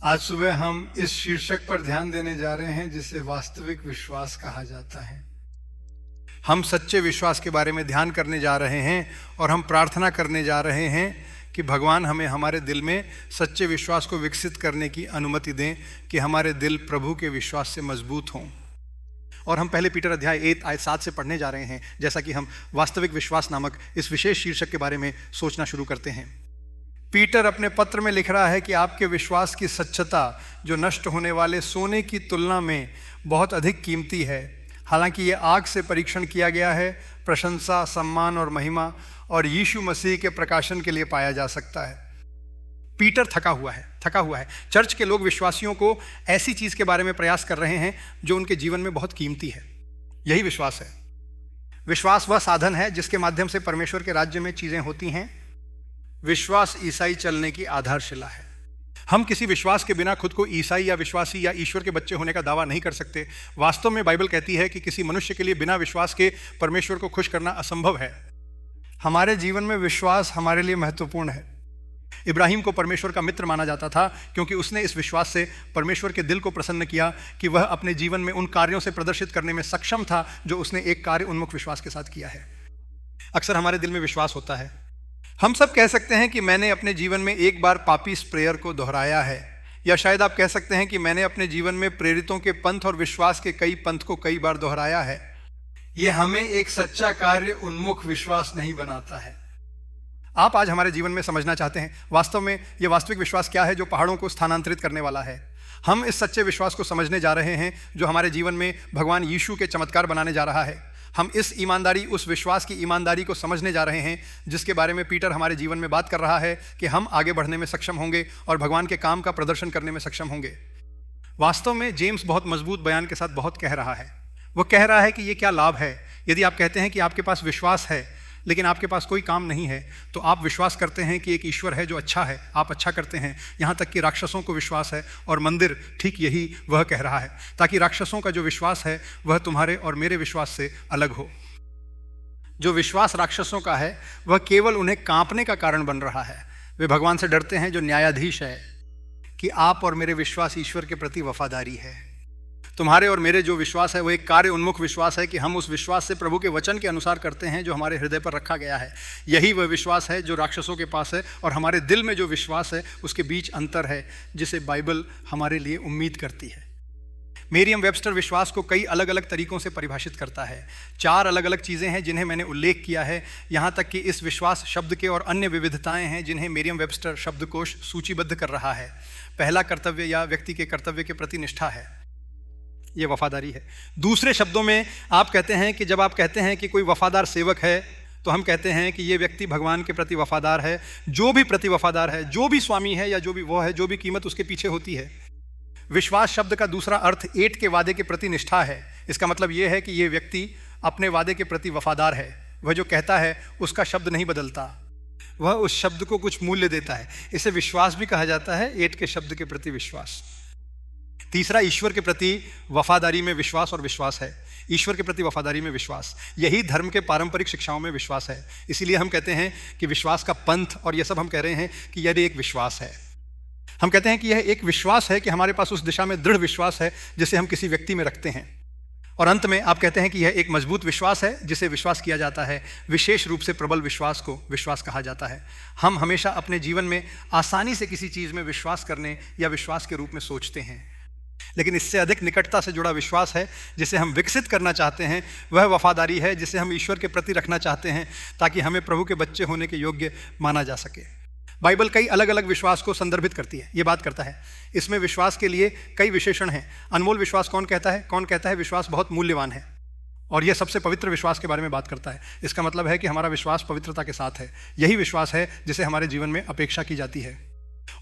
आज सुबह हम इस शीर्षक पर ध्यान देने जा रहे हैं जिसे वास्तविक विश्वास कहा जाता है। हम सच्चे विश्वास के बारे में ध्यान करने जा रहे हैं और हम प्रार्थना करने जा रहे हैं कि भगवान हमें हमारे दिल में सच्चे विश्वास को विकसित करने की अनुमति दें कि हमारे दिल प्रभु के विश्वास से मजबूत हों। और हम पहले पीटर अध्याय 1 आयत 7 से पढ़ने जा रहे हैं, जैसा कि हम वास्तविक विश्वास नामक इस विशेष शीर्षक के बारे में सोचना शुरू करते हैं। पीटर अपने पत्र में लिख रहा है कि आपके विश्वास की सच्चता जो नष्ट होने वाले सोने की तुलना में बहुत अधिक कीमती है, हालांकि ये आग से परीक्षण किया गया है, प्रशंसा, सम्मान और महिमा और यीशु मसीह के प्रकाशन के लिए पाया जा सकता है। पीटर थका हुआ है। चर्च के लोग विश्वासियों को ऐसी चीज के बारे में प्रयास कर रहे हैं जो उनके जीवन में बहुत कीमती है। यही विश्वास है। विश्वास वह साधन है जिसके माध्यम से परमेश्वर के राज्य में चीजें होती हैं। विश्वास ईसाई चलने की आधारशिला है। हम किसी विश्वास के बिना खुद को ईसाई या विश्वासी या ईश्वर के बच्चे होने का दावा नहीं कर सकते। वास्तव में बाइबल कहती है कि किसी मनुष्य के लिए बिना विश्वास के परमेश्वर को खुश करना असंभव है। हमारे जीवन में विश्वास हमारे लिए महत्वपूर्ण है। इब्राहिम को परमेश्वर का मित्र माना जाता था क्योंकि उसने इस विश्वास से परमेश्वर के दिल को प्रसन्न किया कि वह अपने जीवन में उन कार्यों से प्रदर्शित करने में सक्षम था जो उसने एक कार्य उन्मुख विश्वास के साथ किया है। अक्सर हमारे दिल में विश्वास होता है। हम सब कह सकते हैं कि मैंने अपने जीवन में एक बार पापी प्रेयर को दोहराया है, या शायद आप कह सकते हैं कि मैंने अपने जीवन में प्रेरितों के पंथ और विश्वास के कई पंथ को कई बार दोहराया है। यह हमें एक सच्चा कार्य उन्मुख विश्वास नहीं बनाता है। आप आज हमारे जीवन में समझना चाहते हैं वास्तव में यह वास्तविक विश्वास क्या है जो पहाड़ों को स्थानांतरित करने वाला है। हम इस सच्चे विश्वास को समझने जा रहे हैं जो हमारे जीवन में भगवान यीशु के चमत्कार बनाने जा रहा है। हम इस ईमानदारी, उस विश्वास की ईमानदारी को समझने जा रहे हैं जिसके बारे में पीटर हमारे जीवन में बात कर रहा है कि हम आगे बढ़ने में सक्षम होंगे और भगवान के काम का प्रदर्शन करने में सक्षम होंगे। वास्तव में जेम्स बहुत मजबूत बयान के साथ बहुत कह रहा है। वो कह रहा है कि ये क्या लाभ है यदि आप कहते हैं कि आपके पास विश्वास है लेकिन आपके पास कोई काम नहीं है, तो आप विश्वास करते हैं कि एक ईश्वर है जो अच्छा है, आप अच्छा करते हैं, यहाँ तक कि राक्षसों को विश्वास है। और मंदिर ठीक यही वह कह रहा है, ताकि राक्षसों का जो विश्वास है वह तुम्हारे और मेरे विश्वास से अलग हो। जो विश्वास राक्षसों का है वह केवल उन्हें कांपने का कारण बन रहा है। वे भगवान से डरते हैं जो न्यायाधीश है कि आप और मेरे विश्वास ईश्वर के प्रति वफादारी है। तुम्हारे और मेरे जो विश्वास है वो एक कार्य उन्मुख विश्वास है कि हम उस विश्वास से प्रभु के वचन के अनुसार करते हैं जो हमारे हृदय पर रखा गया है। यही वह विश्वास है जो राक्षसों के पास है, और हमारे दिल में जो विश्वास है उसके बीच अंतर है जिसे बाइबल हमारे लिए उम्मीद करती है। मेरियम वेबस्टर विश्वास को कई अलग अलग तरीकों से परिभाषित करता है। 4 अलग अलग चीज़ें हैं जिन्हें मैंने उल्लेख किया है। यहाँ तक कि इस विश्वास शब्द के और अन्य विविधताएं हैं जिन्हें मेरियम वेबस्टर शब्दकोश सूचीबद्ध कर रहा है। पहला कर्तव्य या व्यक्ति के कर्तव्य के प्रति निष्ठा है, ये वफादारी है। दूसरे शब्दों में आप कहते हैं कि जब आप कहते हैं कि कोई वफादार सेवक है तो हम कहते हैं कि ये व्यक्ति भगवान के प्रति वफादार है। जो भी प्रति वफादार है, जो भी स्वामी है या जो भी वो है, जो भी कीमत उसके पीछे होती है। विश्वास शब्द का दूसरा अर्थ ऐंठ के वादे के प्रति निष्ठा है। इसका मतलब ये है कि ये व्यक्ति अपने वादे के प्रति वफादार है। वह जो कहता है उसका शब्द नहीं बदलता, वह उस शब्द को कुछ मूल्य देता है। इसे विश्वास भी कहा जाता है, ऐंठ के शब्द के प्रति विश्वास। तीसरा, ईश्वर के प्रति वफादारी में विश्वास और विश्वास है। ईश्वर के प्रति वफादारी में विश्वास, यही धर्म के पारंपरिक शिक्षाओं में विश्वास है। इसीलिए हम कहते हैं कि विश्वास का पंथ और यह सब हम कह रहे हैं कि यह एक विश्वास है। हम कहते हैं कि यह एक विश्वास है कि हमारे पास उस दिशा में दृढ़ विश्वास है जिसे हम किसी व्यक्ति में रखते हैं। और अंत में आप कहते हैं कि यह एक मजबूत विश्वास है जिसे विश्वास किया जाता है। विशेष रूप से प्रबल विश्वास को विश्वास कहा जाता है। हम हमेशा अपने जीवन में आसानी से किसी चीज़ में विश्वास करने या विश्वास के रूप में सोचते हैं, लेकिन इससे अधिक निकटता से जुड़ा विश्वास है जिसे हम विकसित करना चाहते हैं। वह वफादारी है जिसे हम ईश्वर के प्रति रखना चाहते हैं ताकि हमें प्रभु के बच्चे होने के योग्य माना जा सके। बाइबल कई अलग अलग विश्वास को संदर्भित करती है, ये बात करता है। इसमें विश्वास के लिए कई विशेषण हैं। अनमोल विश्वास कौन कहता है? कौन कहता है विश्वास बहुत मूल्यवान है, और यह सबसे पवित्र विश्वास के बारे में बात करता है। इसका मतलब है कि हमारा विश्वास पवित्रता के साथ है। यही विश्वास है जिसे हमारे जीवन में अपेक्षा की जाती है।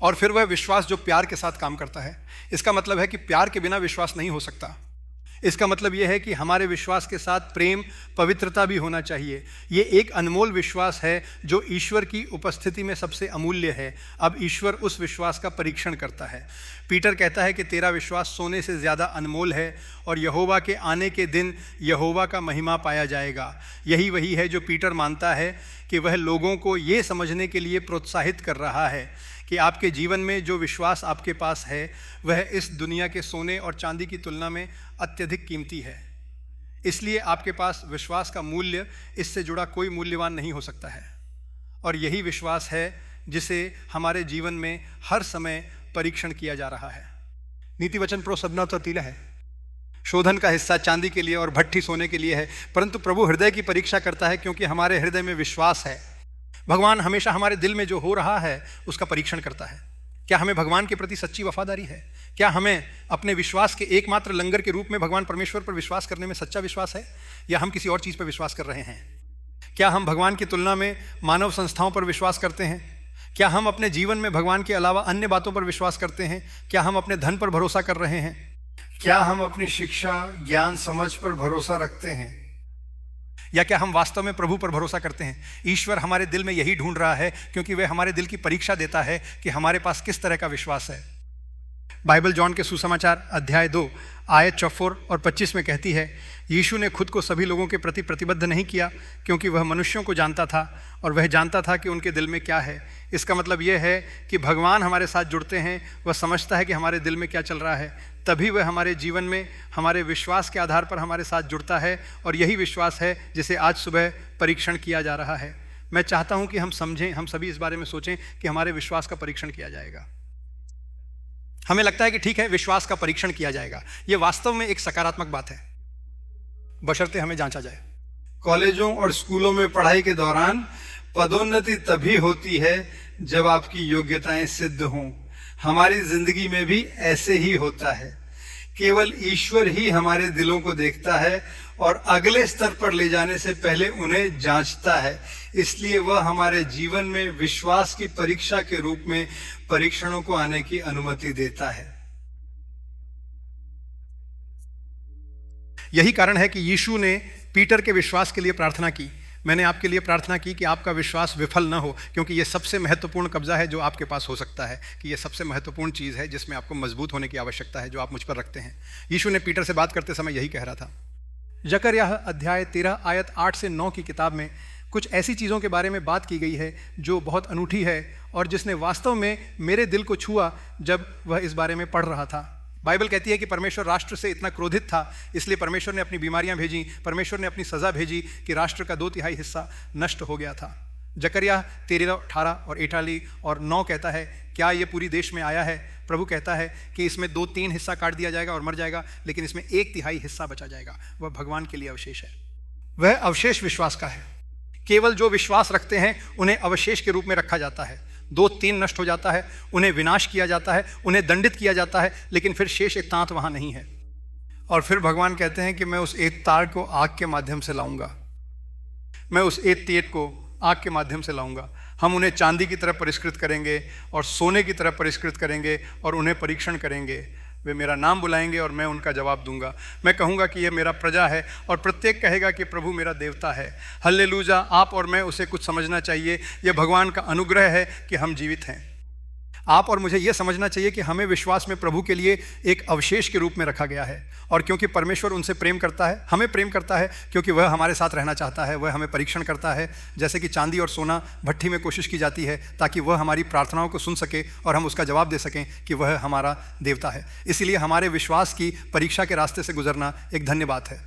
और फिर वह विश्वास जो प्यार के साथ काम करता है। इसका मतलब है कि प्यार के बिना विश्वास नहीं हो सकता। इसका मतलब यह है कि हमारे विश्वास के साथ प्रेम, पवित्रता भी होना चाहिए। ये एक अनमोल विश्वास है जो ईश्वर की उपस्थिति में सबसे अमूल्य है। अब ईश्वर उस विश्वास का परीक्षण करता है। पीटर कहता है कि तेरा विश्वास सोने से ज़्यादा अनमोल है और यहोवा के आने के दिन यहोवा का महिमा पाया जाएगा। यही वही है जो पीटर मानता है कि वह लोगों को ये समझने के लिए प्रोत्साहित कर रहा है कि आपके जीवन में जो विश्वास आपके पास है वह इस दुनिया के सोने और चांदी की तुलना में अत्यधिक कीमती है। इसलिए आपके पास विश्वास का मूल्य इससे जुड़ा कोई मूल्यवान नहीं हो सकता है। और यही विश्वास है जिसे हमारे जीवन में हर समय परीक्षण किया जा रहा है। नीति वचन प्रो सबना तो तीला है, शोधन का हिस्सा चांदी के लिए और भट्ठी सोने के लिए है, परंतु प्रभु हृदय की परीक्षा करता है, क्योंकि हमारे हृदय में विश्वास है। भगवान हमेशा हमारे दिल में जो हो रहा है उसका परीक्षण करता है। क्या हमें भगवान के प्रति सच्ची वफादारी है? क्या हमें अपने विश्वास के एकमात्र लंगर के रूप में भगवान परमेश्वर पर विश्वास करने में सच्चा विश्वास है, या हम किसी और चीज़ पर विश्वास कर रहे हैं? क्या हम भगवान की तुलना में मानव संस्थाओं पर विश्वास करते हैं? क्या हम अपने जीवन में भगवान के अलावा अन्य बातों पर विश्वास करते हैं? क्या हम अपने धन पर भरोसा कर रहे हैं? क्या हम अपनी शिक्षा, ज्ञान, समझ पर भरोसा रखते हैं? या क्या हम वास्तव में प्रभु पर भरोसा करते हैं? ईश्वर हमारे दिल में यही ढूंढ रहा है, क्योंकि वह हमारे दिल की परीक्षा देता है कि हमारे पास किस तरह का विश्वास है। बाइबल जॉन के सुसमाचार अध्याय 2 आयत 24 और 25 में कहती है, यीशु ने खुद को सभी लोगों के प्रति प्रतिबद्ध नहीं किया, क्योंकि वह मनुष्यों को जानता था और वह जानता था कि उनके दिल में क्या है। इसका मतलब यह है कि भगवान हमारे साथ जुड़ते हैं, वह समझता है कि हमारे दिल में क्या चल रहा है, तभी वह हमारे जीवन में हमारे विश्वास के आधार पर हमारे साथ जुड़ता है। और यही विश्वास है जिसे आज सुबह परीक्षण किया जा रहा है। मैं चाहता हूं कि हम समझें, हम सभी इस बारे में सोचें कि हमारे विश्वास का परीक्षण किया जाएगा। हमें लगता है कि ठीक है, विश्वास का परीक्षण किया जाएगा। यह वास्तव में एक सकारात्मक बात है, बशर्ते हमें जांचा जाए। कॉलेजों और स्कूलों में पढ़ाई के दौरान पदोन्नति तभी होती है जब आपकी योग्यताएं सिद्ध हों। हमारी जिंदगी में भी ऐसे ही होता है। केवल ईश्वर ही हमारे दिलों को देखता है और अगले स्तर पर ले जाने से पहले उन्हें जांचता है। इसलिए वह हमारे जीवन में विश्वास की परीक्षा के रूप में परीक्षणों को आने की अनुमति देता है। यही कारण है कि यीशु ने पीटर के विश्वास के लिए प्रार्थना की। मैंने आपके लिए प्रार्थना की कि आपका विश्वास विफल न हो, क्योंकि यह सबसे महत्वपूर्ण कब्जा है जो आपके पास हो सकता है, कि यह सबसे महत्वपूर्ण चीज़ है जिसमें आपको मजबूत होने की आवश्यकता है, जो आप मुझ पर रखते हैं। यीशु ने पीटर से बात करते समय यही कह रहा था। जकरयाह अध्याय 13 आयत 8 से 9 की किताब में कुछ ऐसी चीज़ों के बारे में बात की गई है जो बहुत अनूठी है और जिसने वास्तव में मेरे दिल को छुआ जब वह इस बारे में पढ़ रहा था। बाइबल कहती है कि परमेश्वर राष्ट्र से इतना क्रोधित था, इसलिए परमेश्वर ने अपनी बीमारियां भेजी, परमेश्वर ने अपनी सज़ा भेजी कि राष्ट्र का 2/3 हिस्सा नष्ट हो गया था। जकरयाह 13, 18 और 48 और 9 कहता है, क्या ये पूरी देश में आया है? प्रभु कहता है कि इसमें 2-3 हिस्सा काट दिया जाएगा और मर जाएगा, लेकिन इसमें 1/3 हिस्सा बचा जाएगा। वह भगवान के लिए अवशेष है। वह अवशेष विश्वास का है। केवल जो विश्वास रखते हैं उन्हें अवशेष के रूप में रखा जाता है। 2-3 नष्ट हो जाता है, उन्हें विनाश किया जाता है, उन्हें दंडित किया जाता है, लेकिन फिर शेष एक तांत वहाँ नहीं है। और फिर भगवान कहते हैं कि मैं उस एक तार को आग के माध्यम से लाऊंगा, मैं उस एक तेज को आग के माध्यम से लाऊंगा। हम उन्हें चांदी की तरह परिष्कृत करेंगे और सोने की तरह परिष्कृत करेंगे और उन्हें परीक्षण करेंगे। वे मेरा नाम बुलाएंगे और मैं उनका जवाब दूंगा। मैं कहूंगा कि यह मेरा प्रजा है और प्रत्येक कहेगा कि प्रभु मेरा देवता है। हल्लेलूया। आप और मैं उसे कुछ समझना चाहिए। यह भगवान का अनुग्रह है कि हम जीवित हैं। आप और मुझे यह समझना चाहिए कि हमें विश्वास में प्रभु के लिए एक अवशेष के रूप में रखा गया है। और क्योंकि परमेश्वर उनसे प्रेम करता है, हमें प्रेम करता है, क्योंकि वह हमारे साथ रहना चाहता है, वह हमें परीक्षण करता है। जैसे कि चांदी और सोना भट्ठी में कोशिश की जाती है ताकि वह हमारी प्रार्थनाओं को सुन सके और हम उसका जवाब दे सकें कि वह हमारा देवता है। इसीलिए हमारे विश्वास की परीक्षा के रास्ते से गुजरना एक धन्य बात है।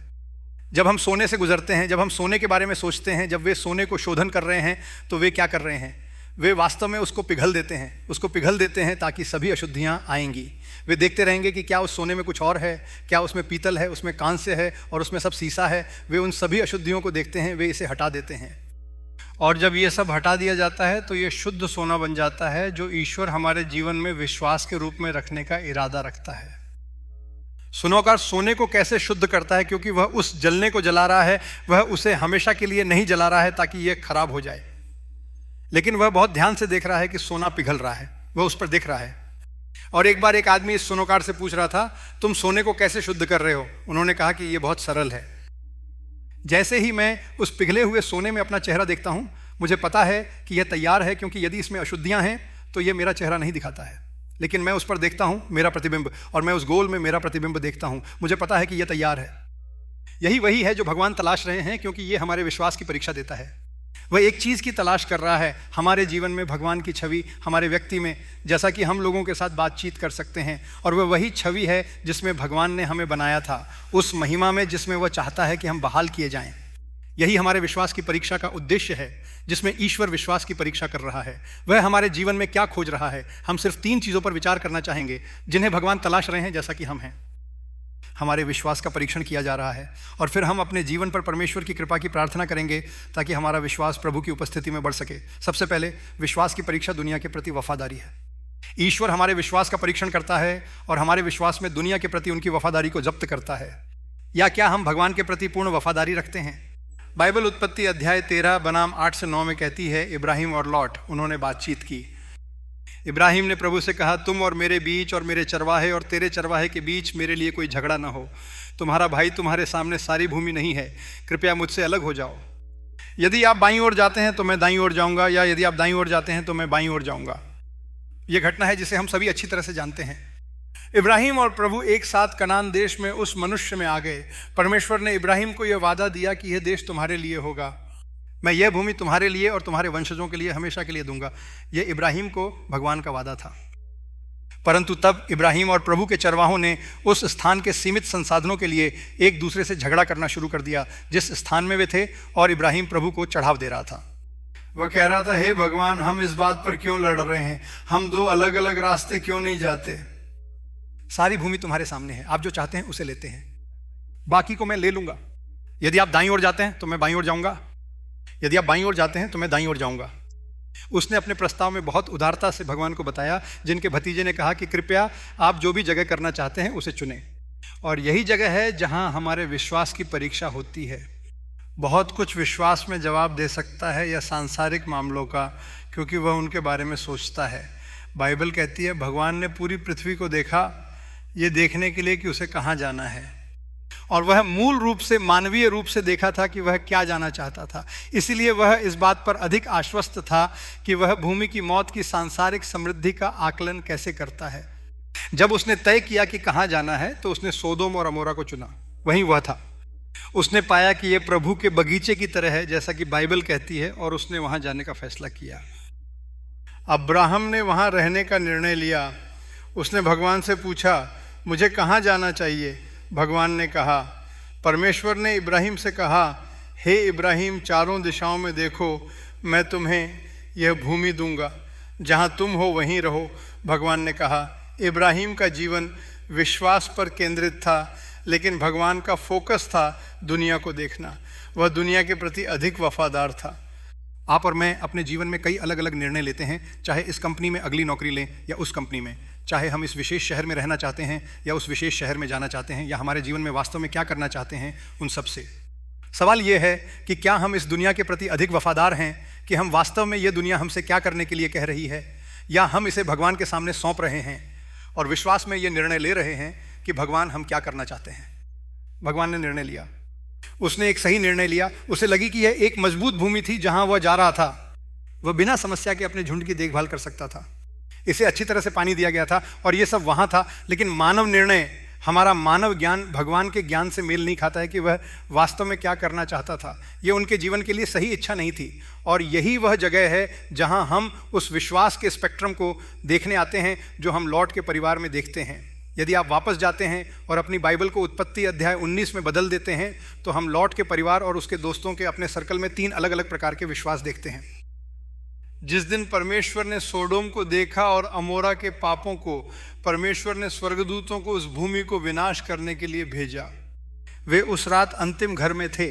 जब हम सोने से गुजरते हैं, जब हम सोने के बारे में सोचते हैं, जब वे सोने को शोधन कर रहे हैं, तो वे क्या कर रहे हैं? वे वास्तव में उसको पिघल देते हैं, उसको पिघल देते हैं ताकि सभी अशुद्धियां आएंगी। वे देखते रहेंगे कि क्या उस सोने में कुछ और है, क्या उसमें पीतल है, उसमें कांस्य है और उसमें सब शीशा है। वे उन सभी अशुद्धियों को देखते हैं, वे इसे हटा देते हैं। और जब ये सब हटा दिया जाता है तो ये शुद्ध सोना बन जाता है, जो ईश्वर हमारे जीवन में विश्वास के रूप में रखने का इरादा रखता है। सुनोकार सोने को कैसे शुद्ध करता है? क्योंकि वह उस जलने को जला रहा है, वह उसे हमेशा के लिए नहीं जला रहा है ताकि यह खराब हो जाए, लेकिन वह बहुत ध्यान से देख रहा है कि सोना पिघल रहा है, वह उस पर देख रहा है। और एक बार एक आदमी इस सोनोकार से पूछ रहा था, तुम सोने को कैसे शुद्ध कर रहे हो? उन्होंने कहा कि यह बहुत सरल है। जैसे ही मैं उस पिघले हुए सोने में अपना चेहरा देखता हूं, मुझे पता है कि यह तैयार है, क्योंकि यदि इसमें अशुद्धियां हैं तो यह मेरा चेहरा नहीं दिखाता है, लेकिन मैं उस पर देखता हूं मेरा प्रतिबिंब, और मैं उस गोल में मेरा प्रतिबिंब देखता हूं। मुझे पता है कि यह तैयार है। यही वही है जो भगवान तलाश रहे हैं, क्योंकि यह हमारे विश्वास की परीक्षा देता है। वह एक चीज़ की तलाश कर रहा है, हमारे जीवन में भगवान की छवि हमारे व्यक्ति में, जैसा कि हम लोगों के साथ बातचीत कर सकते हैं। और वह वही छवि है जिसमें भगवान ने हमें बनाया था, उस महिमा में जिसमें वह चाहता है कि हम बहाल किए जाएं। यही हमारे विश्वास की परीक्षा का उद्देश्य है, जिसमें ईश्वर विश्वास की परीक्षा कर रहा है। वह हमारे जीवन में क्या खोज रहा है। हम सिर्फ 3 चीज़ों पर विचार करना चाहेंगे जिन्हें भगवान तलाश रहे हैं, जैसा कि हम हैं। हमारे विश्वास का परीक्षण किया जा रहा है और फिर हम अपने जीवन पर परमेश्वर की कृपा की प्रार्थना करेंगे ताकि हमारा विश्वास प्रभु की उपस्थिति में बढ़ सके। सबसे पहले विश्वास की परीक्षा दुनिया के प्रति वफादारी है। ईश्वर हमारे विश्वास का परीक्षण करता है और हमारे विश्वास में दुनिया के प्रति उनकी वफादारी को जब्त करता है। या क्या हम भगवान के प्रति पूर्ण वफादारी रखते हैं? बाइबल उत्पत्ति अध्याय 13 बनाम 8 से 9 में कहती है, इब्राहिम और लॉट उन्होंने बातचीत की। इब्राहिम ने प्रभु से कहा, तुम और मेरे बीच और मेरे चरवाहे और तेरे चरवाहे के बीच मेरे लिए कोई झगड़ा ना हो। तुम्हारा भाई तुम्हारे सामने सारी भूमि नहीं है, कृपया मुझसे अलग हो जाओ। यदि आप बाईं ओर जाते हैं तो मैं दाईं ओर जाऊंगा, या यदि आप दाईं ओर जाते हैं तो मैं बाईं ओर जाऊंगा। यह घटना है जिसे हम सभी अच्छी तरह से जानते हैं। इब्राहिम और प्रभु एक साथ कनान देश में उस मनुष्य में आ गए। परमेश्वर ने इब्राहिम को यह वादा दिया कि यह देश तुम्हारे लिए होगा, मैं यह भूमि तुम्हारे लिए और तुम्हारे वंशजों के लिए हमेशा के लिए दूंगा। यह इब्राहिम को भगवान का वादा था। परंतु तब इब्राहिम और प्रभु के चरवाहों ने उस स्थान के सीमित संसाधनों के लिए एक दूसरे से झगड़ा करना शुरू कर दिया जिस स्थान में वे थे, और इब्राहिम प्रभु को चढ़ाव दे रहा था। वह कह रहा था, हे भगवान, हम इस बात पर क्यों लड़ रहे हैं? हम 2 अलग अलग रास्ते क्यों नहीं जाते? सारी भूमि तुम्हारे सामने है, आप जो चाहते हैं उसे लेते हैं, बाकी को मैं ले लूंगा। यदि आप दाईं ओर जाते हैं तो मैं बाईं ओर जाऊंगा, यदि आप बाईं ओर जाते हैं तो मैं दाईं ओर जाऊंगा। उसने अपने प्रस्ताव में बहुत उदारता से भगवान को बताया, जिनके भतीजे ने कहा कि कृपया आप जो भी जगह करना चाहते हैं उसे चुनें। और यही जगह है जहां हमारे विश्वास की परीक्षा होती है। बहुत कुछ विश्वास में जवाब दे सकता है या सांसारिक मामलों का, क्योंकि वह उनके बारे में सोचता है। बाइबल कहती है, भगवान ने पूरी पृथ्वी को देखा ये देखने के लिए कि उसे कहाँ जाना है, और वह मूल रूप से मानवीय रूप से देखा था कि वह क्या जाना चाहता था। इसीलिए वह इस बात पर अधिक आश्वस्त था कि वह भूमि की मौत की सांसारिक समृद्धि का आकलन कैसे करता है। जब उसने तय किया कि कहाँ जाना है तो उसने सोदोम और अमोरा को चुना। वहीं वह था। उसने पाया कि यह प्रभु के बगीचे की तरह है, जैसा कि बाइबल कहती है, और उसने वहां जाने का फैसला किया। अब्राहम ने वहां रहने का निर्णय लिया। उसने भगवान से पूछा, मुझे कहाँ जाना चाहिए? भगवान ने कहा, परमेश्वर ने इब्राहिम से कहा, हे इब्राहिम, चारों दिशाओं में देखो, मैं तुम्हें यह भूमि दूंगा, जहाँ तुम हो वहीं रहो। भगवान ने कहा। इब्राहिम का जीवन विश्वास पर केंद्रित था, लेकिन भगवान का फोकस था दुनिया को देखना। वह दुनिया के प्रति अधिक वफादार था। आप और मैं अपने जीवन में कई अलग अलग निर्णय लेते हैं, चाहे इस कंपनी में अगली नौकरी लें या उस कंपनी में, चाहे हम इस विशेष शहर में रहना चाहते हैं या उस विशेष शहर में जाना चाहते हैं, या हमारे जीवन में वास्तव में क्या करना चाहते हैं। उन सब से सवाल यह है कि क्या हम इस दुनिया के प्रति अधिक वफादार हैं कि हम वास्तव में ये दुनिया हमसे क्या करने के लिए कह रही है, या हम इसे भगवान के सामने सौंप रहे हैं और विश्वास में ये निर्णय ले रहे हैं कि भगवान हम क्या करना चाहते हैं। भगवान ने निर्णय लिया। उसने एक सही निर्णय लिया। उसे लगी कि यह एक मजबूत भूमि थी जहां वह जा रहा था। वह बिना समस्या के अपने झुंड की देखभाल कर सकता था। इसे अच्छी तरह से पानी दिया गया था और यह सब वहां था। लेकिन मानव निर्णय, हमारा मानव ज्ञान भगवान के ज्ञान से मेल नहीं खाता है कि वह वास्तव में क्या करना चाहता था। यह उनके जीवन के लिए सही इच्छा नहीं थी। और यही वह जगह है जहां हम उस विश्वास के स्पेक्ट्रम को देखने आते हैं जो हम लॉट के परिवार में देखते हैं। यदि आप वापस जाते हैं और अपनी बाइबल को उत्पत्ति अध्याय 19 में बदल देते हैं तो हम लॉट के परिवार और उसके दोस्तों के अपने सर्कल में 3 अलग अलग प्रकार के विश्वास देखते हैं। जिस दिन परमेश्वर ने सोडोम को देखा और अमोरा के पापों को, परमेश्वर ने स्वर्गदूतों को उस भूमि को विनाश करने के लिए भेजा। वे उस रात अंतिम घर में थे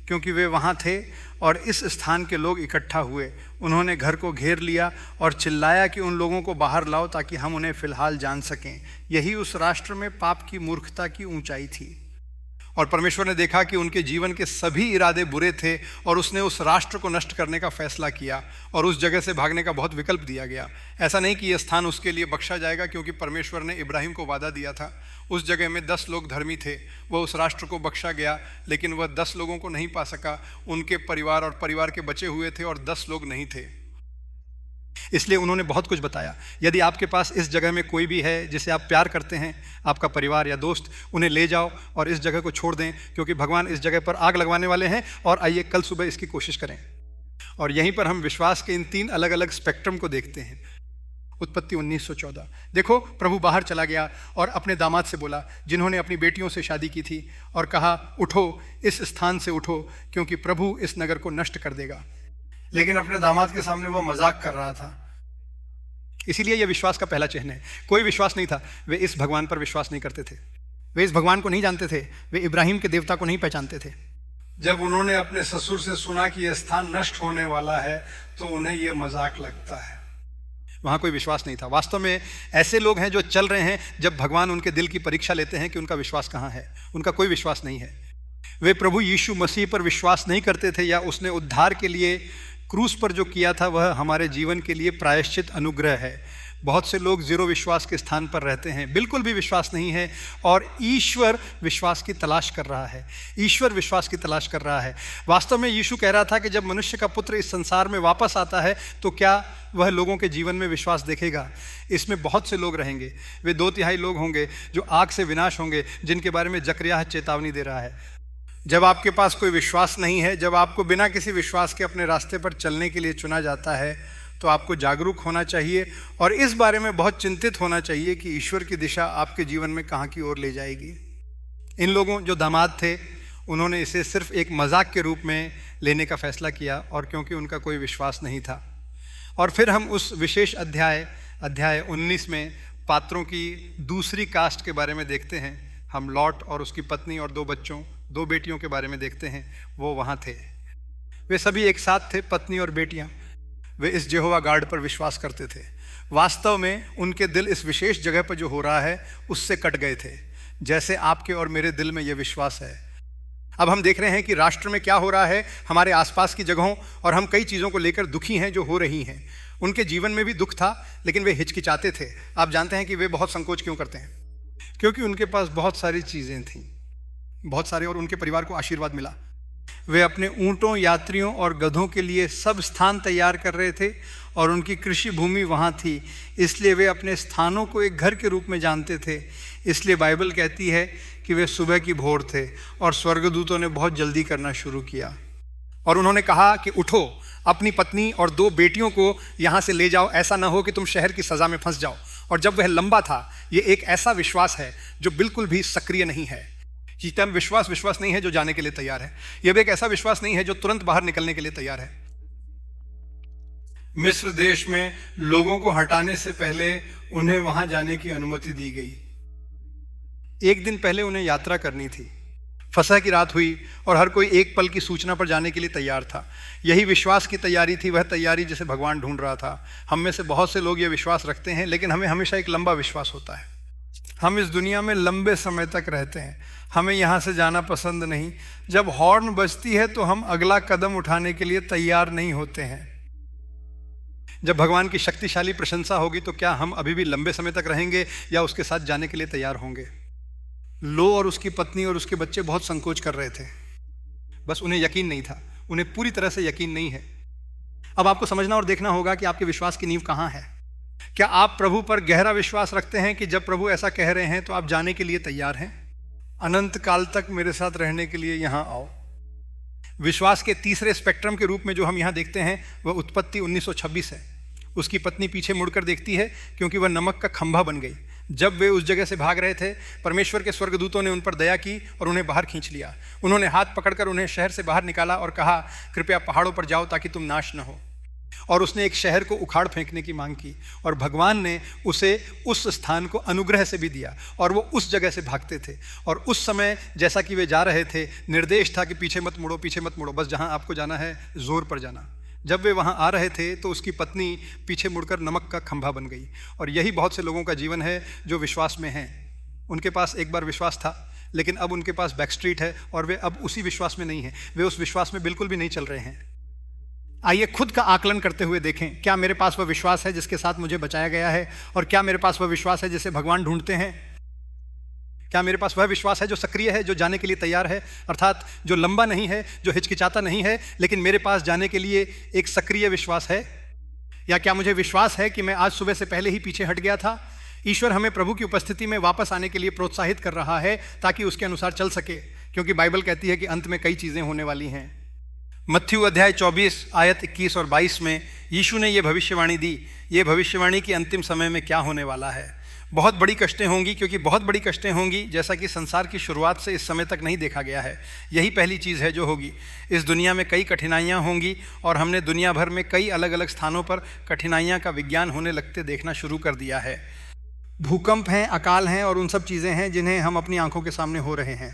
क्योंकि वे वहाँ थे और इस स्थान के लोग इकट्ठा हुए। उन्होंने घर को घेर लिया और चिल्लाया कि उन लोगों को बाहर लाओ ताकि हम उन्हें फिलहाल जान सकें। यही उस राष्ट्र में पाप की मूर्खता की ऊंचाई थी। और परमेश्वर ने देखा कि उनके जीवन के सभी इरादे बुरे थे और उसने उस राष्ट्र को नष्ट करने का फैसला किया और उस जगह से भागने का बहुत विकल्प दिया गया। ऐसा नहीं कि यह स्थान उसके लिए बख्शा जाएगा, क्योंकि परमेश्वर ने इब्राहिम को वादा दिया था। उस जगह में 10 लोग धर्मी थे। वह उस राष्ट्र को बख्शा गया, लेकिन वह 10 लोगों को नहीं पा सका। उनके परिवार और परिवार के बचे हुए थे और 10 लोग नहीं थे। इसलिए उन्होंने बहुत कुछ बताया। यदि आपके पास इस जगह में कोई भी है जिसे आप प्यार करते हैं, आपका परिवार या दोस्त, उन्हें ले जाओ और इस जगह को छोड़ दें, क्योंकि भगवान इस जगह पर आग लगवाने वाले हैं। और आइए कल सुबह इसकी कोशिश करें। और यहीं पर हम विश्वास के इन 3 अलग अलग स्पेक्ट्रम को देखते हैं। उत्पत्ति 19:14। देखो, प्रभु बाहर चला गया और अपने दामाद से बोला, जिन्होंने अपनी बेटियों से शादी की थी, और कहा, उठो, इस स्थान से उठो, क्योंकि प्रभु इस नगर को नष्ट कर देगा। लेकिन अपने दामाद के सामने वो मजाक कर रहा था। इसीलिए यह विश्वास का पहला चिन्ह है। कोई विश्वास नहीं था, वे इस भगवान पर विश्वास नहीं करते थे, वे इस भगवान को नहीं जानते थे, वे इब्राहिम के देवता को नहीं पहचानते थे। जब उन्होंने अपने ससुर से सुना कि यह स्थान नष्ट होने वाला है, तो उन्हें यह मजाक लगता है। वहाँ कोई विश्वास नहीं था। वास्तव में ऐसे लोग हैं जो चल रहे हैं जब भगवान उनके दिल की परीक्षा लेते हैं कि उनका विश्वास कहाँ है। उनका कोई विश्वास नहीं है। वे प्रभु यीशु मसीह पर विश्वास नहीं करते थे, या उसने उद्धार के लिए क्रूस पर जो किया था वह हमारे जीवन के लिए प्रायश्चित अनुग्रह है। बहुत से लोग जीरो विश्वास के स्थान पर रहते हैं, बिल्कुल भी विश्वास नहीं है, और ईश्वर विश्वास की तलाश कर रहा है। ईश्वर विश्वास की तलाश कर रहा है। वास्तव में यीशु कह रहा था कि जब मनुष्य का पुत्र इस संसार में वापस आता है तो क्या वह लोगों के जीवन में विश्वास देखेगा। इसमें बहुत से लोग रहेंगे, वे 2/3 लोग होंगे जो आग से विनाश होंगे, जिनके बारे में जकरिया चेतावनी दे रहा है। जब आपके पास कोई विश्वास नहीं है, जब आपको बिना किसी विश्वास के अपने रास्ते पर चलने के लिए चुना जाता है, तो आपको जागरूक होना चाहिए और इस बारे में बहुत चिंतित होना चाहिए कि ईश्वर की दिशा आपके जीवन में कहाँ की ओर ले जाएगी। इन लोगों जो दामाद थे, उन्होंने इसे सिर्फ एक मजाक के रूप में लेने का फैसला किया, और क्योंकि उनका कोई विश्वास नहीं था। और फिर हम उस विशेष अध्याय 19 में पात्रों की दूसरी कास्ट के बारे में देखते हैं। हम लॉट और उसकी पत्नी और 2 बेटियों के बारे में देखते हैं। वो वहाँ थे, वे सभी एक साथ थे, पत्नी और बेटियाँ। वे इस यहोवा गाड पर विश्वास करते थे। वास्तव में उनके दिल इस विशेष जगह पर जो हो रहा है उससे कट गए थे, जैसे आपके और मेरे दिल में यह विश्वास है। अब हम देख रहे हैं कि राष्ट्र में क्या हो रहा है, हमारे आसपास की जगहों, और हम कई चीज़ों को लेकर दुखी हैं जो हो रही हैं। उनके जीवन में भी दुख था, लेकिन वे हिचकिचाते थे। आप जानते हैं कि वे बहुत संकोच क्यों करते हैं? क्योंकि उनके पास बहुत सारी चीज़ें थीं, बहुत सारे, और उनके परिवार को आशीर्वाद मिला। वे अपने ऊँटों, यात्रियों और गधों के लिए सब स्थान तैयार कर रहे थे, और उनकी कृषि भूमि वहाँ थी, इसलिए वे अपने स्थानों को एक घर के रूप में जानते थे। इसलिए बाइबल कहती है कि वे सुबह की भोर थे, और स्वर्गदूतों ने बहुत जल्दी करना शुरू किया, और उन्होंने कहा कि उठो, अपनी पत्नी और 2 बेटियों को यहाँ से ले जाओ, ऐसा ना हो कि तुम शहर की सज़ा में फंस जाओ। और जब वह लंबा था, ये एक ऐसा विश्वास है जो बिल्कुल भी सक्रिय नहीं है। ये तब विश्वास नहीं है जो जाने के लिए तैयार है। यह भी एक ऐसा विश्वास नहीं है जो तुरंत बाहर निकलने के लिए तैयार है। मिस्र देश में लोगों को हटाने से पहले उन्हें वहां जाने की अनुमति दी गई। एक दिन पहले उन्हें यात्रा करनी थी। फसह की रात हुई और हर कोई एक पल की सूचना पर जाने के लिए तैयार था। यही विश्वास की तैयारी थी, वह तैयारी जिसे भगवान ढूंढ रहा था। हम में से बहुत से लोग यह विश्वास रखते हैं, लेकिन हमें हमेशा एक लंबा विश्वास होता है। हम इस दुनिया में लंबे समय तक रहते हैं, हमें यहाँ से जाना पसंद नहीं। जब हॉर्न बजती है तो हम अगला कदम उठाने के लिए तैयार नहीं होते हैं। जब भगवान की शक्तिशाली प्रशंसा होगी तो क्या हम अभी भी लंबे समय तक रहेंगे या उसके साथ जाने के लिए तैयार होंगे? लो और उसकी पत्नी और उसके बच्चे बहुत संकोच कर रहे थे, बस उन्हें यकीन नहीं था, उन्हें पूरी तरह से यकीन नहीं है। अब आपको समझना और देखना होगा कि आपके विश्वास की नींव कहाँ है। क्या आप प्रभु पर गहरा विश्वास रखते हैं कि जब प्रभु ऐसा कह रहे हैं तो आप जाने के लिए तैयार हैं? अनंत काल तक मेरे साथ रहने के लिए यहाँ आओ। विश्वास के तीसरे स्पेक्ट्रम के रूप में जो हम यहाँ देखते हैं वह उत्पत्ति 19:26 है। उसकी पत्नी पीछे मुड़कर देखती है क्योंकि वह नमक का खंभा बन गई। जब वे उस जगह से भाग रहे थे, परमेश्वर के स्वर्गदूतों ने उन पर दया की और उन्हें बाहर खींच लिया। उन्होंने हाथ पकड़कर उन्हें शहर से बाहर निकाला और कहा, कृपया पहाड़ों पर जाओ ताकि तुम नाश न हो। और उसने एक शहर को उखाड़ फेंकने की मांग की, और भगवान ने उसे उस स्थान को अनुग्रह से भी दिया, और वो उस जगह से भागते थे। और उस समय जैसा कि वे जा रहे थे, निर्देश था कि पीछे मत मुड़ो, पीछे मत मुड़ो, बस जहां आपको जाना है जोर पर जाना। जब वे वहां आ रहे थे तो उसकी पत्नी पीछे मुड़कर नमक का खंभा बन गई। और यही बहुत से लोगों का जीवन है जो विश्वास में हैं। उनके पास एक बार विश्वास था, लेकिन अब उनके पास बैक स्ट्रीट है और वे अब उसी विश्वास में नहीं हैं। वे उस विश्वास में बिल्कुल भी नहीं चल रहे हैं। आइए खुद का आकलन करते हुए देखें, क्या मेरे पास वह विश्वास है जिसके साथ मुझे बचाया गया है? और क्या मेरे पास वह विश्वास है जिसे भगवान ढूंढते हैं? क्या मेरे पास वह विश्वास है जो सक्रिय है, जो जाने के लिए तैयार है, अर्थात जो लंबा नहीं है, जो हिचकिचाता नहीं है, लेकिन मेरे पास जाने के लिए एक सक्रिय विश्वास है? या क्या मुझे विश्वास है कि मैं आज सुबह से पहले ही पीछे हट गया था? ईश्वर हमें प्रभु की उपस्थिति में वापस आने के लिए प्रोत्साहित कर रहा है ताकि उसके अनुसार चल सके, क्योंकि बाइबल कहती है कि अंत में कई चीज़ें होने वाली हैं। मत्थयू अध्याय 24 आयत 21 और 22 में यीशु ने यह भविष्यवाणी दी। ये भविष्यवाणी कि अंतिम समय में क्या होने वाला है। बहुत बड़ी कष्टें होंगी, क्योंकि बहुत बड़ी कष्टें होंगी जैसा कि संसार की शुरुआत से इस समय तक नहीं देखा गया है। यही पहली चीज़ है जो होगी। इस दुनिया में कई कठिनाइयाँ होंगी और हमने दुनिया भर में कई अलग अलग स्थानों पर कठिनाइयाँ का विज्ञान होने लगते देखना शुरू कर दिया है। भूकंप हैं, अकाल हैं और उन सब चीज़ें हैं जिन्हें हम अपनी आंखों के सामने हो रहे हैं।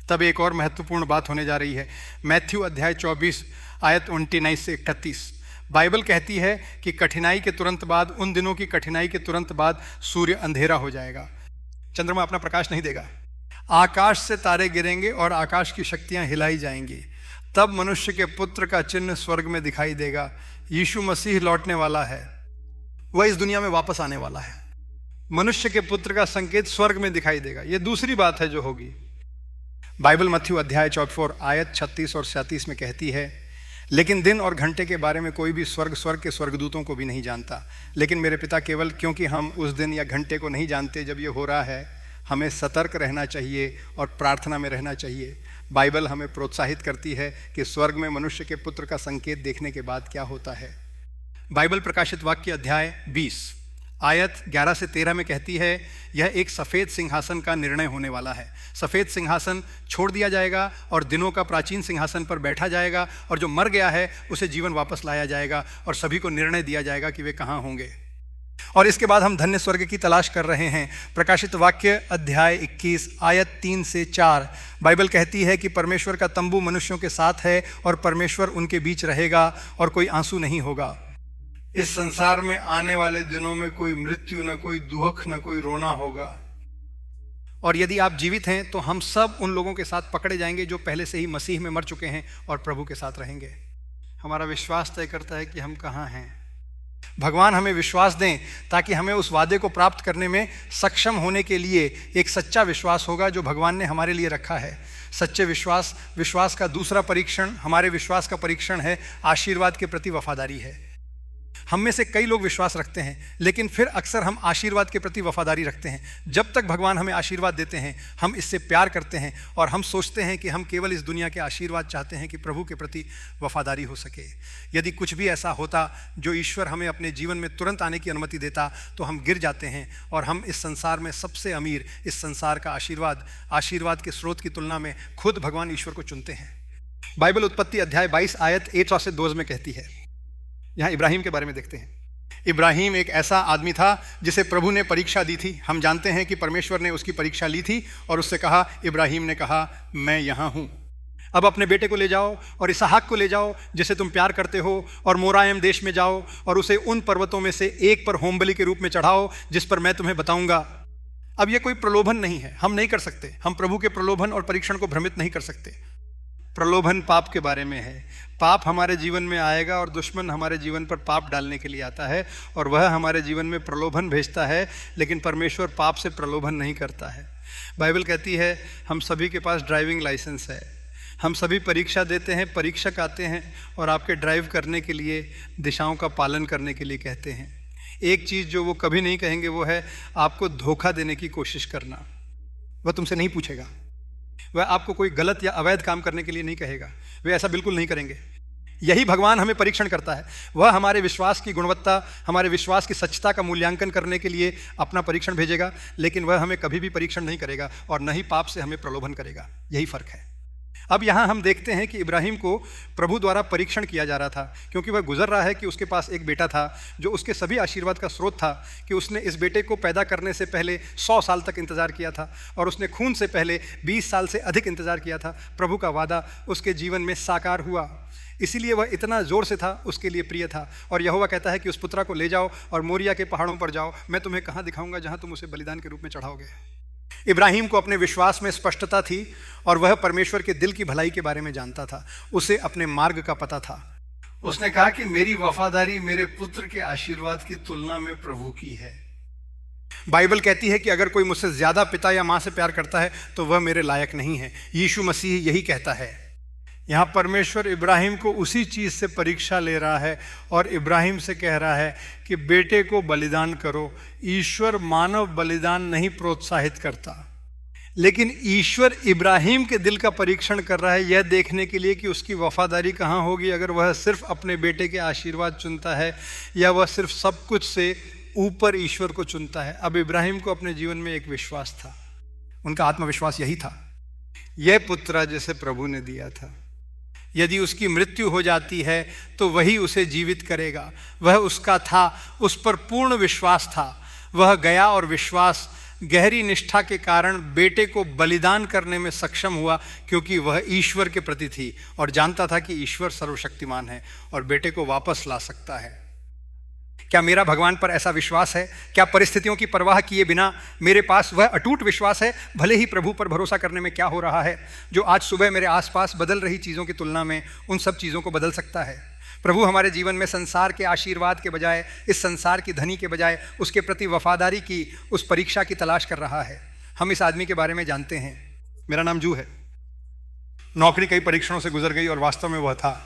तब एक और महत्वपूर्ण बात होने जा रही है। मैथ्यू अध्याय 24 आयत 29 से 38 बाइबल कहती है कि कठिनाई के तुरंत बाद, उन दिनों की कठिनाई के तुरंत बाद सूर्य अंधेरा हो जाएगा, चंद्रमा अपना प्रकाश नहीं देगा, आकाश से तारे गिरेंगे और आकाश की शक्तियां हिलाई जाएंगी। तब मनुष्य के पुत्र का चिन्ह स्वर्ग में दिखाई देगा। यीशु मसीह लौटने वाला है, वह इस दुनिया में वापस आने वाला है। मनुष्य के पुत्र का संकेत स्वर्ग में दिखाई देगा। यह दूसरी बात है जो होगी। बाइबल मत्थयू अध्याय 24 आयत 36 और 37 में कहती है, लेकिन दिन और घंटे के बारे में कोई भी स्वर्ग के स्वर्गदूतों को भी नहीं जानता, लेकिन मेरे पिता केवल। क्योंकि हम उस दिन या घंटे को नहीं जानते जब ये हो रहा है, हमें सतर्क रहना चाहिए और प्रार्थना में रहना चाहिए। बाइबल हमें प्रोत्साहित करती है कि स्वर्ग में मनुष्य के पुत्र का संकेत देखने के बाद क्या होता है। बाइबल प्रकाशित वाक्य अध्याय 20 आयत 11 से 13 में कहती है, यह एक सफ़ेद सिंहासन का निर्णय होने वाला है। सफ़ेद सिंहासन छोड़ दिया जाएगा और दिनों का प्राचीन सिंहासन पर बैठा जाएगा, और जो मर गया है उसे जीवन वापस लाया जाएगा और सभी को निर्णय दिया जाएगा कि वे कहाँ होंगे। और इसके बाद हम धन्य स्वर्ग की तलाश कर रहे हैं। प्रकाशित वाक्य अध्याय 21 आयत 3 से 4 बाइबल कहती है कि परमेश्वर का तंबू मनुष्यों के साथ है और परमेश्वर उनके बीच रहेगा और कोई आंसू नहीं होगा। इस संसार में आने वाले दिनों में कोई मृत्यु, न कोई दुख, न कोई रोना होगा। और यदि आप जीवित हैं तो हम सब उन लोगों के साथ पकड़े जाएंगे जो पहले से ही मसीह में मर चुके हैं और प्रभु के साथ रहेंगे। हमारा विश्वास तय करता है कि हम कहाँ हैं। भगवान हमें विश्वास दें ताकि हमें उस वादे को प्राप्त करने में सक्षम होने के लिए एक सच्चा विश्वास होगा जो भगवान ने हमारे लिए रखा है। सच्चे विश्वास का दूसरा परीक्षण, हमारे विश्वास का परीक्षण है, आशीर्वाद के प्रति वफादारी है। हम में से कई लोग विश्वास रखते हैं, लेकिन फिर अक्सर हम आशीर्वाद के प्रति वफादारी रखते हैं। जब तक भगवान हमें आशीर्वाद देते हैं, हम इससे प्यार करते हैं और हम सोचते हैं कि हम केवल इस दुनिया के आशीर्वाद चाहते हैं कि प्रभु के प्रति वफादारी हो सके। यदि कुछ भी ऐसा होता जो ईश्वर हमें अपने जीवन में तुरंत आने की अनुमति देता, तो हम गिर जाते हैं और हम इस संसार में सबसे अमीर, इस संसार का आशीर्वाद के स्रोत की तुलना में खुद भगवान ईश्वर को चुनते हैं। बाइबल उत्पत्ति अध्याय 22 आयत 1 से 2 में कहती है। यहाँ इब्राहिम के बारे में देखते हैं। इब्राहिम एक ऐसा आदमी था जिसे प्रभु ने परीक्षा दी थी। हम जानते हैं कि परमेश्वर ने उसकी परीक्षा ली थी और उससे कहा, इब्राहिम ने कहा, मैं यहाँ हूँ, अब अपने बेटे को ले जाओ और इसहाक को ले जाओ जिसे तुम प्यार करते हो, और मोरायम देश में जाओ और उसे उन पर्वतों में से एक पर होमबलि के रूप में चढ़ाओ जिस पर मैं तुम्हें बताऊंगा। अब यह कोई प्रलोभन नहीं है, हम नहीं कर सकते। हम प्रभु के प्रलोभन और परीक्षण को भ्रमित नहीं कर सकते। प्रलोभन पाप के बारे में है। पाप हमारे जीवन में आएगा और दुश्मन हमारे जीवन पर पाप डालने के लिए आता है और वह हमारे जीवन में प्रलोभन भेजता है, लेकिन परमेश्वर पाप से प्रलोभन नहीं करता है। बाइबल कहती है हम सभी के पास ड्राइविंग लाइसेंस है, हम सभी परीक्षा देते हैं, परीक्षक आते हैं और आपके ड्राइव करने के लिए, दिशाओं का पालन करने के लिए कहते हैं। एक चीज़ जो वो कभी नहीं कहेंगे वो है आपको धोखा देने की कोशिश करना। वह तुमसे नहीं पूछेगा, वह आपको कोई गलत या अवैध काम करने के लिए नहीं कहेगा, वे ऐसा बिल्कुल नहीं करेंगे। यही भगवान हमें परीक्षण करता है। वह हमारे विश्वास की गुणवत्ता, हमारे विश्वास की सच्चता का मूल्यांकन करने के लिए अपना परीक्षण भेजेगा, लेकिन वह हमें कभी भी परीक्षण नहीं करेगा और न ही पाप से हमें प्रलोभन करेगा। यही फर्क है। अब यहाँ हम देखते हैं कि इब्राहिम को प्रभु द्वारा परीक्षण किया जा रहा था, क्योंकि वह गुजर रहा है कि उसके पास एक बेटा था जो उसके सभी आशीर्वाद का स्रोत था, कि उसने इस बेटे को पैदा करने से पहले 100 साल तक इंतज़ार किया था और उसने खून से पहले 20 साल से अधिक इंतज़ार किया था। प्रभु का वादा उसके जीवन में साकार हुआ, इसीलिए वह इतना ज़ोर से था, उसके लिए प्रिय था। और यहोवा कहता है कि उस पुत्रा को ले जाओ और मोरिया के पहाड़ों पर जाओ, मैं तुम्हें कहाँ दिखाऊंगा जहाँ तुम उसे बलिदान के रूप में चढ़ाओगे। इब्राहिम को अपने विश्वास में स्पष्टता थी और वह परमेश्वर के दिल की भलाई के बारे में जानता था, उसे अपने मार्ग का पता था। उसने कहा कि मेरी वफादारी मेरे पुत्र के आशीर्वाद की तुलना में प्रभु की है। बाइबल कहती है कि अगर कोई मुझसे ज़्यादा पिता या माँ से प्यार करता है तो वह मेरे लायक नहीं है। यीशु मसीह यही कहता है। यहाँ परमेश्वर इब्राहिम को उसी चीज़ से परीक्षा ले रहा है और इब्राहिम से कह रहा है कि बेटे को बलिदान करो। ईश्वर मानव बलिदान नहीं प्रोत्साहित करता, लेकिन ईश्वर इब्राहिम के दिल का परीक्षण कर रहा है, यह देखने के लिए कि उसकी वफादारी कहाँ होगी, अगर वह सिर्फ अपने बेटे के आशीर्वाद चुनता है या वह सिर्फ सब कुछ से ऊपर ईश्वर को चुनता है। अब इब्राहिम को अपने जीवन में एक विश्वास था, उनका आत्मविश्वास यही था, यह पुत्र जिसे प्रभु ने दिया था, यदि उसकी मृत्यु हो जाती है तो वही उसे जीवित करेगा। वह उसका था, उस पर पूर्ण विश्वास था। वह गया और विश्वास, गहरी निष्ठा के कारण बेटे को बलिदान करने में सक्षम हुआ, क्योंकि वह ईश्वर के प्रति थी और जानता था कि ईश्वर सर्वशक्तिमान है और बेटे को वापस ला सकता है। क्या मेरा भगवान पर ऐसा विश्वास है? क्या परिस्थितियों की परवाह किए बिना मेरे पास वह अटूट विश्वास है, भले ही प्रभु पर भरोसा करने में क्या हो रहा है, जो आज सुबह मेरे आसपास बदल रही चीज़ों की तुलना में उन सब चीज़ों को बदल सकता है? प्रभु हमारे जीवन में संसार के आशीर्वाद के बजाय, इस संसार की धनी के बजाय उसके प्रति वफादारी की उस परीक्षा की तलाश कर रहा है। हम इस आदमी के बारे में जानते हैं, मेरा नाम जू है। नौकरी कई परीक्षणों से गुजर गई और वास्तव में वह था,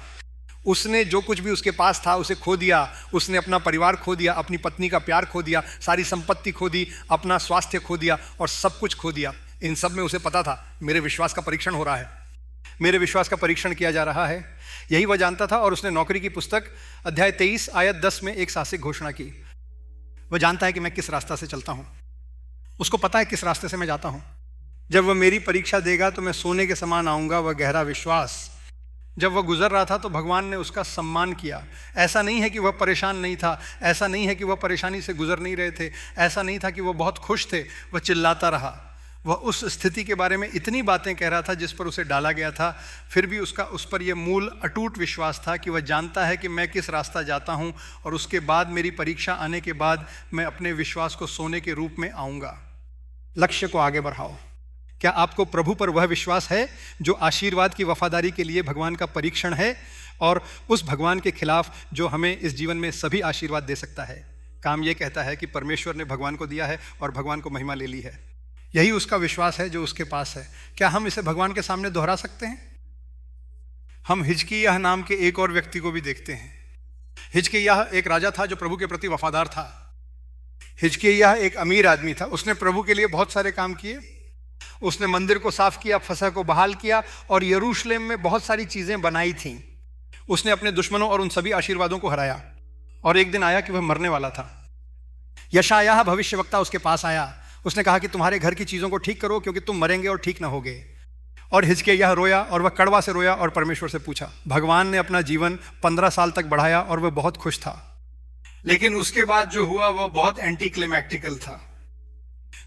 उसने जो कुछ भी उसके पास था उसे खो दिया। उसने अपना परिवार खो दिया, अपनी पत्नी का प्यार खो दिया, सारी संपत्ति खो दी, अपना स्वास्थ्य खो दिया और सब कुछ खो दिया। इन सब में उसे पता था मेरे विश्वास का परीक्षण हो रहा है, मेरे विश्वास का परीक्षण किया जा रहा है, यही वह जानता था। और उसने नौकरी की पुस्तक अध्याय 23 आयत 10 में एक साहसिक घोषणा की। वह जानता है कि मैं किस रास्ता से चलता हूँ, उसको पता है किस रास्ते से मैं जाता हूँ। जब वह मेरी परीक्षा देगा तो मैं सोने के समान आऊँगा, वह गहरा विश्वास। जब वह गुजर रहा था तो भगवान ने उसका सम्मान किया। ऐसा नहीं है कि वह परेशान नहीं था, ऐसा नहीं है कि वह परेशानी से गुजर नहीं रहे थे, ऐसा नहीं था कि वह बहुत खुश थे, वह चिल्लाता रहा। वह उस स्थिति के बारे में इतनी बातें कह रहा था जिस पर उसे डाला गया था, फिर भी उसका उस पर यह मूल अटूट विश्वास था कि वह जानता है कि मैं किस रास्ता जाता हूँ और उसके बाद मेरी परीक्षा आने के बाद मैं अपने विश्वास को सोने के रूप में आऊँगा। लक्ष्य को आगे बढ़ाओ। क्या आपको प्रभु पर वह विश्वास है जो आशीर्वाद की वफादारी के लिए भगवान का परीक्षण है और उस भगवान के खिलाफ जो हमें इस जीवन में सभी आशीर्वाद दे सकता है? काम यह कहता है कि परमेश्वर ने भगवान को दिया है और भगवान को महिमा ले ली है। यही उसका विश्वास है जो उसके पास है। क्या हम इसे भगवान के सामने दोहरा सकते हैं? हम हिजकिय्याह नाम के एक और व्यक्ति को भी देखते हैं। हिजकिय्याह एक राजा था जो प्रभु के प्रति वफादार था। हिजकिय्याह एक अमीर आदमी था, उसने प्रभु के लिए बहुत सारे काम किए। उसने मंदिर को साफ किया, फसह को बहाल किया और यरूशलेम में बहुत सारी चीजें बनाई थीं। उसने अपने दुश्मनों और उन सभी आशीर्वादों को हराया। और एक दिन आया कि वह मरने वाला था। यशायाह भविष्यवक्ता उसके पास आया। उसने कहा कि तुम्हारे घर की चीजों को ठीक करो क्योंकि तुम मरेंगे और ठीक ना होगे। और हिजकिय्याह रोया और वह कड़वा से रोया और परमेश्वर से पूछा। भगवान ने अपना जीवन 15 साल तक बढ़ाया और वह बहुत खुश था। लेकिन उसके बाद जो हुआ वह बहुत एंटी क्लाइमैक्टिकल था।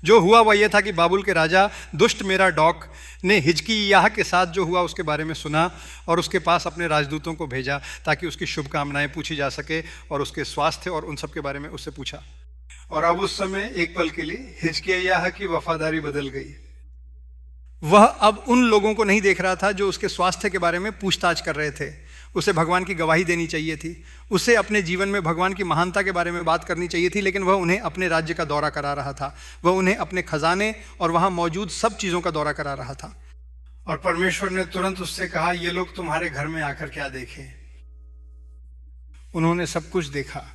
जो हुआ वह यह था कि बाबुल के राजा दुष्ट मेराडोक ने हिजकिय्याह के साथ जो हुआ उसके बारे में सुना और उसके पास अपने राजदूतों को भेजा ताकि उसकी शुभकामनाएं पूछी जा सके और उसके स्वास्थ्य और उन सब के बारे में उससे पूछा। और अब उस समय एक पल के लिए हिजकिय्याह की वफादारी बदल गई। वह अब उन लोगों को नहीं देख रहा था जो उसके स्वास्थ्य के बारे में पूछताछ कर रहे थे। उसे भगवान की गवाही देनी चाहिए थी, उसे अपने जीवन में भगवान की महानता के बारे में बात करनी चाहिए थी, लेकिन वह उन्हें अपने राज्य का दौरा करा रहा था। वह उन्हें अपने खजाने और वहां मौजूद सब चीज़ों का दौरा करा रहा था। और परमेश्वर ने तुरंत उससे कहा, ये लोग तुम्हारे घर में आकर क्या देखें? उन्होंने सब कुछ देखा।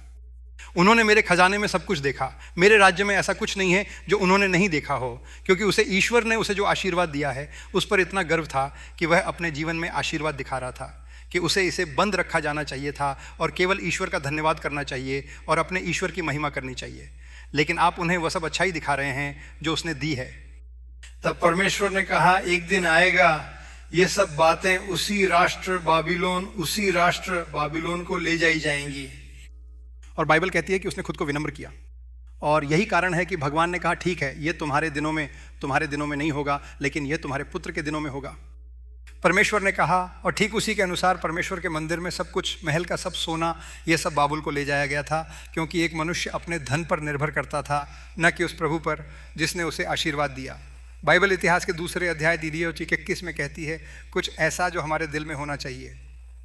उन्होंने मेरे खजाने में सब कुछ देखा। मेरे राज्य में ऐसा कुछ नहीं है जो उन्होंने नहीं देखा हो, क्योंकि उसे ईश्वर ने उसे जो आशीर्वाद दिया है उस पर इतना गर्व था कि वह अपने जीवन में आशीर्वाद दिखा रहा था कि उसे इसे बंद रखा जाना चाहिए था और केवल ईश्वर का धन्यवाद करना चाहिए और अपने ईश्वर की महिमा करनी चाहिए। लेकिन आप उन्हें वह सब अच्छाई दिखा रहे हैं जो उसने दी है। तब परमेश्वर ने कहा, एक दिन आएगा ये सब बातें उसी राष्ट्र बाबिलोन को ले जाई जाएंगी। और बाइबल कहती है कि उसने खुद को विनम्र किया। और यही कारण है कि भगवान ने कहा, ठीक है, ये तुम्हारे दिनों में नहीं होगा, लेकिन ये तुम्हारे पुत्र के दिनों में होगा। परमेश्वर ने कहा और ठीक उसी के अनुसार परमेश्वर के मंदिर में सब कुछ, महल का सब सोना, ये सब बाबुल को ले जाया गया था, क्योंकि एक मनुष्य अपने धन पर निर्भर करता था, न कि उस प्रभु पर जिसने उसे आशीर्वाद दिया। बाइबल इतिहास के दूसरे अध्याय 21 में कहती है कुछ ऐसा जो हमारे दिल में होना चाहिए।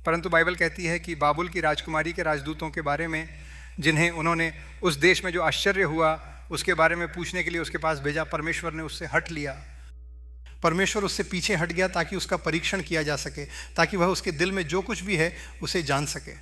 परंतु बाइबल कहती है कि बाबुल की राजकुमारी के राजदूतों के बारे में, जिन्हें उन्होंने उस देश में जो आश्चर्य हुआ उसके बारे में पूछने के लिए उसके पास भेजा, परमेश्वर ने उससे हट लिया। परमेश्वर उससे पीछे हट गया ताकि उसका परीक्षण किया जा सके, ताकि वह उसके दिल में जो कुछ भी है उसे जान सके।